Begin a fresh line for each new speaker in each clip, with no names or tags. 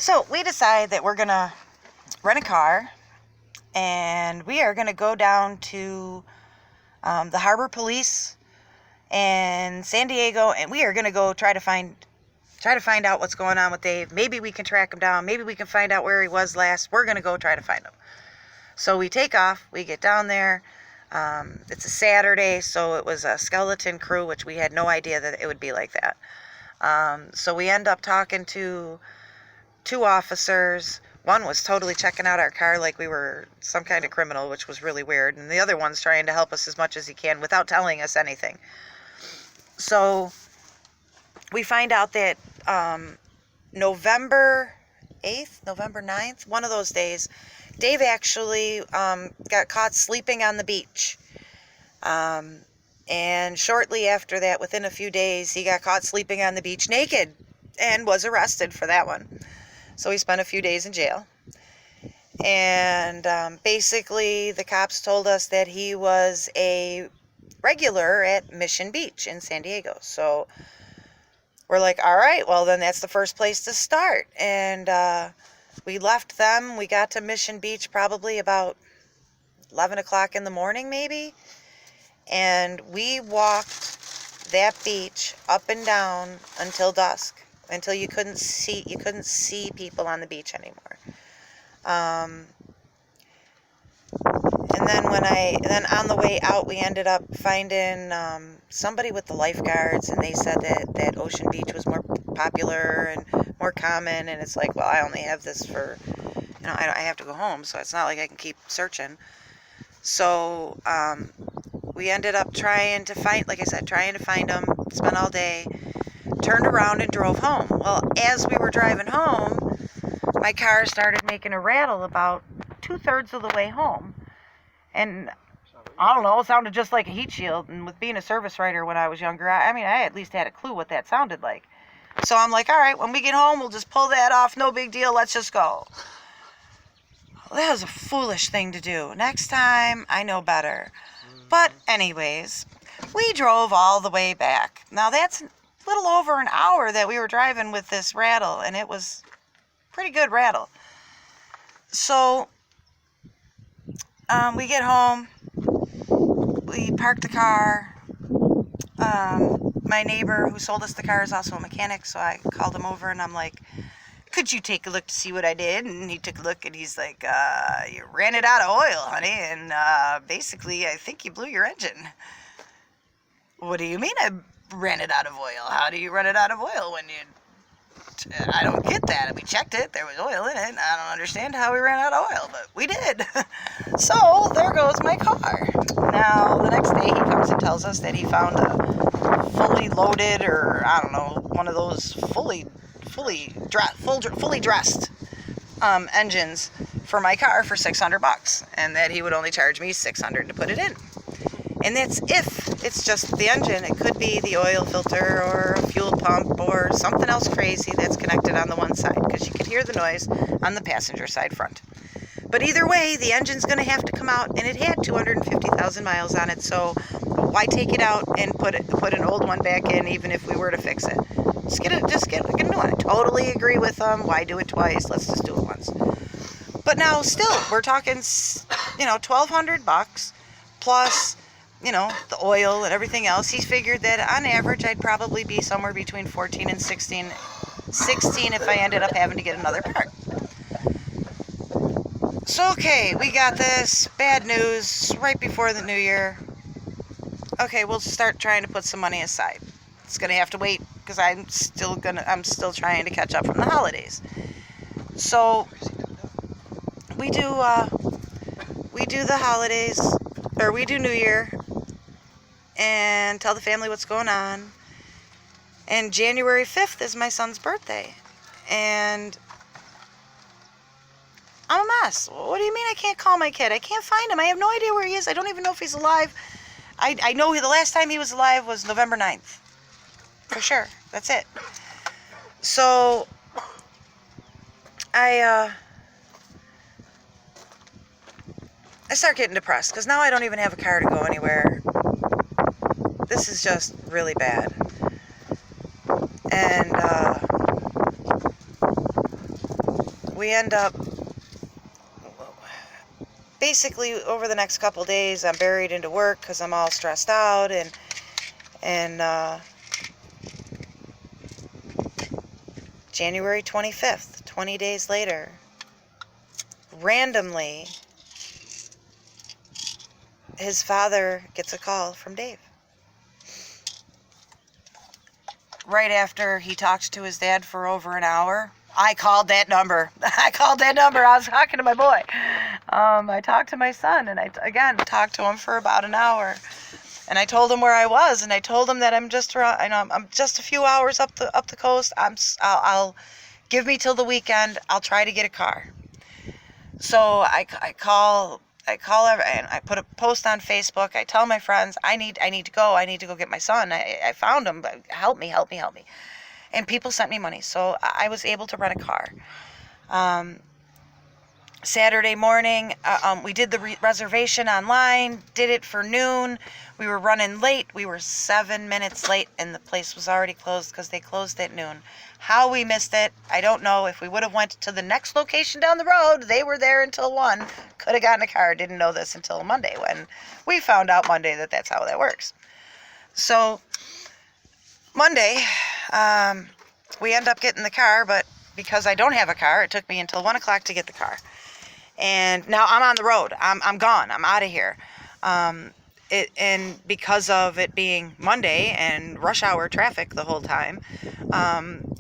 So we decide that we're going to rent a car and we are going to go down to the Harbor Police in San Diego, and we are going to go try to find out what's going on with Dave. Maybe we can track him down. Maybe we can find out where he was last. We're going to go try to find him. So we take off. We get down there. It's a Saturday, so it was a skeleton crew, which we had no idea that it would be like that. So we end up talking to two officers. One was totally checking out our car like we were some kind of criminal, which was really weird. And the other one's trying to help us as much as he can without telling us anything. So we find out that November 8th, November 9th, one of those days, Dave actually got caught sleeping on the beach. And shortly after that, within a few days, he got caught sleeping on the beach naked and was arrested for that one. So he spent a few days in jail. And basically, the cops told us that he was a regular at Mission Beach in San Diego. So we're like, all right, well, then that's the first place to start. And we left them. We got to Mission Beach probably about 11 o'clock in the morning, maybe. And we walked that beach up and down until dusk, until you couldn't see people on the beach anymore. And then on the way out, we ended up finding somebody with the lifeguards, and they said that Ocean Beach was more popular and more common. And it's like, well, I only have this for, I have to go home, so it's not like I can keep searching. So we ended up trying to find them, spent all day, turned around and drove home. Well, as we were driving home, my car started making a rattle about 2/3 of the way home. And I don't know, it sounded just like a heat shield. And with being a service writer when I was younger, I at least had a clue what that sounded like. So I'm like, all right, when we get home, we'll just pull that off. No big deal. Let's just go. Well, that was a foolish thing to do. Next time, I know better. But anyways, we drove all the way back. Now that's a little over an hour that we were driving with this rattle, and it was a pretty good rattle. So we get home, we park the car. My neighbor who sold us the car is also a mechanic, so I called him over and I'm like, could you take a look to see what I did? And he took a look and he's like, you ran it out of oil, honey, and basically I think you blew your engine. What do you mean I ran it out of oil? How do you run it out of oil when you... I don't get that. We checked it. There was oil in it. I don't understand how we ran out of oil, but we did. So there goes my car. Now, the next day he comes and tells us that he found a fully loaded, or I don't know, one of those fully dressed engines for my car for $600, and that he would only charge me $600 to put it in. And that's if it's just the engine. It could be the oil filter or a fuel pump or something else crazy that's connected on the one side, because you could hear the noise on the passenger side front. But either way, the engine's going to have to come out, and it had 250,000 miles on it, so why take it out and put an old one back in, even if we were to fix it? Just get a new one. I totally agree with them. Why do it twice? Let's just do it once. But now, still, we're talking, $1,200 plus, the oil and everything else. He figured that on average, I'd probably be somewhere between 14 and 16 if I ended up having to get another part. So, okay, we got this bad news right before the new year. Okay, we'll start trying to put some money aside. It's going to have to wait because I'm still trying to catch up from the holidays. So we do the holidays, or we do New Year, and tell the family what's going on. And January 5th is my son's birthday, and I'm a mess. What do you mean I can't call my kid? I can't find him. I have no idea where he is. I don't even know if he's alive. I know the last time he was alive was November 9th. For sure. That's it. So, I start getting depressed, because now I don't even have a car to go anywhere. This is just really bad. And we end up, basically over the next couple days, I'm buried into work because I'm all stressed out, and January 25th, 20 days later, randomly, his father gets a call from Dave. Right after he talked to his dad for over an hour, I called that number. I was talking to my boy. I talked to my son, and I, again, talked to him for about an hour. And I told him where I was, and I told him that I'm just around, I'm just a few hours up the coast. I'll give me till the weekend. I'll try to get a car. So I call and I put a post on Facebook. I tell my friends, I need to go. I need to go get my son. I found him, but help me. And people sent me money, so I was able to rent a car. Saturday morning, we did the reservation online, did it for noon. We were running late. We were 7 minutes late, and the place was already closed because they closed at noon. How we missed it, I don't know. If we would have went to the next location down the road, they were there until 1. Could have gotten a car. Didn't know this until Monday, when we found out Monday that that's how that works. So Monday, we end up getting the car, but because I don't have a car, it took me until 1 o'clock to get the car. And now I'm on the road. I'm gone. I'm out of here. And because of it being Monday and rush hour traffic the whole time,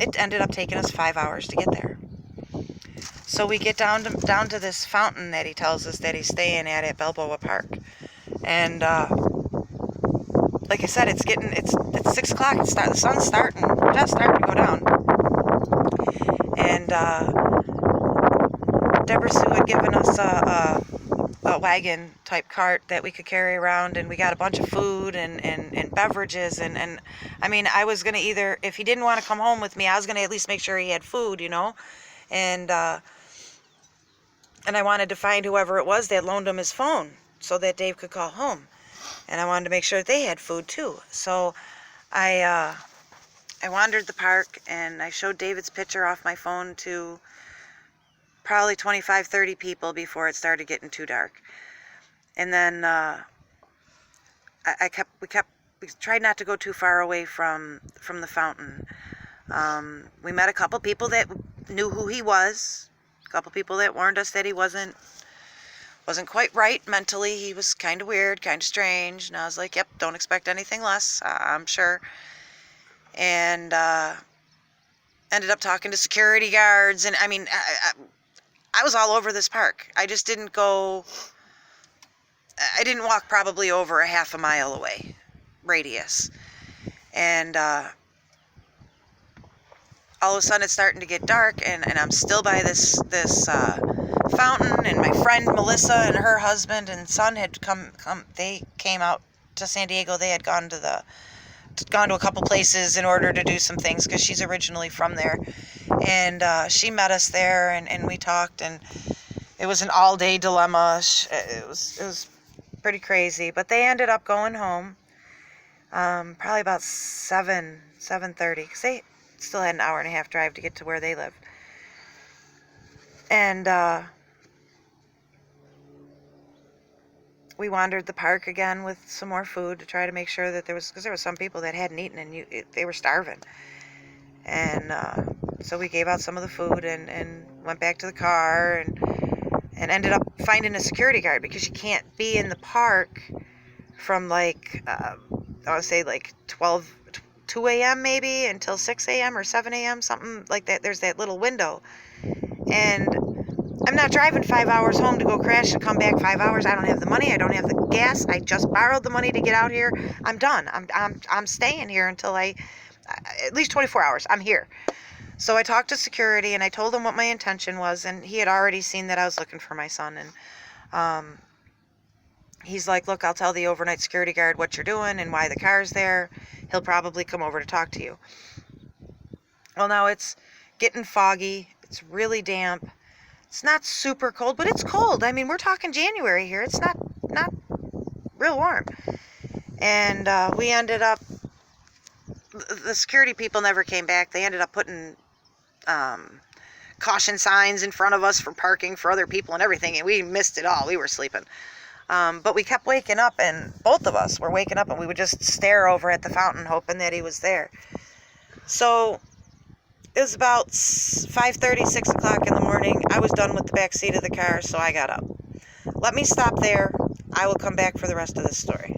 it ended up taking us 5 hours to get there. So we get down to this fountain that he tells us that he's staying at Balboa Park. And like I said, it's 6 o'clock. The sun's starting to go down. And Deborah Sue had given us a wagon type cart that we could carry around, and we got a bunch of food and beverages, and I mean, I was gonna either, if he didn't want to come home with me, I was gonna at least make sure he had food, and I wanted to find whoever it was that loaned him his phone so that Dave could call home, and I wanted to make sure that they had food too. So I wandered the park, and I showed David's picture off my phone to probably 25, 30 people before it started getting too dark. And then we tried not to go too far away from the fountain. We met a couple people that knew who he was, a couple people that warned us that he wasn't quite right mentally. He was kind of weird, kind of strange, and I was like, yep, don't expect anything less, I'm sure. And ended up talking to security guards, and I mean, I was all over this park. I just didn't go, I didn't walk probably over a half a mile away radius. And all of a sudden it's starting to get dark, and I'm still by this fountain, and my friend Melissa and her husband and son had come they came out to San Diego. They had gone to a couple places in order to do some things because she's originally from there, and she met us there, and we talked, and it was an all-day dilemma. It was pretty crazy, but they ended up going home probably about 7:30, because they still had an hour and a half drive to get to where they lived. And we wandered the park again with some more food to try to make sure that because there was some people that hadn't eaten, and they were starving. And so we gave out some of the food and went back to the car, and ended up finding a security guard, because you can't be in the park from like I would say like 2 a.m. maybe until 6 a.m. or 7 a.m., something like that. There's that little window, and I'm not driving 5 hours home to go crash and come back 5 hours. I don't have the money. I don't have the gas. I just borrowed the money to get out here. I'm done. I'm staying here until at least 24 hours. I'm here. So I talked to security, and I told him what my intention was, and he had already seen that I was looking for my son, and he's like, look, I'll tell the overnight security guard what you're doing and why the car's there. He'll probably come over to talk to you. Well, now it's getting foggy. It's really damp. It's not super cold, but it's cold. I mean, we're talking January here. It's not real warm. And we ended up, the security people never came back. They ended up putting caution signs in front of us for parking for other people and everything, and we missed it all. We were sleeping. But we kept waking up, and both of us were waking up, and we would just stare over at the fountain hoping that he was there. So it was about 5:30, 6 o'clock in the morning. I was done with the back seat of the car, so I got up. Let me stop there. I will come back for the rest of this story.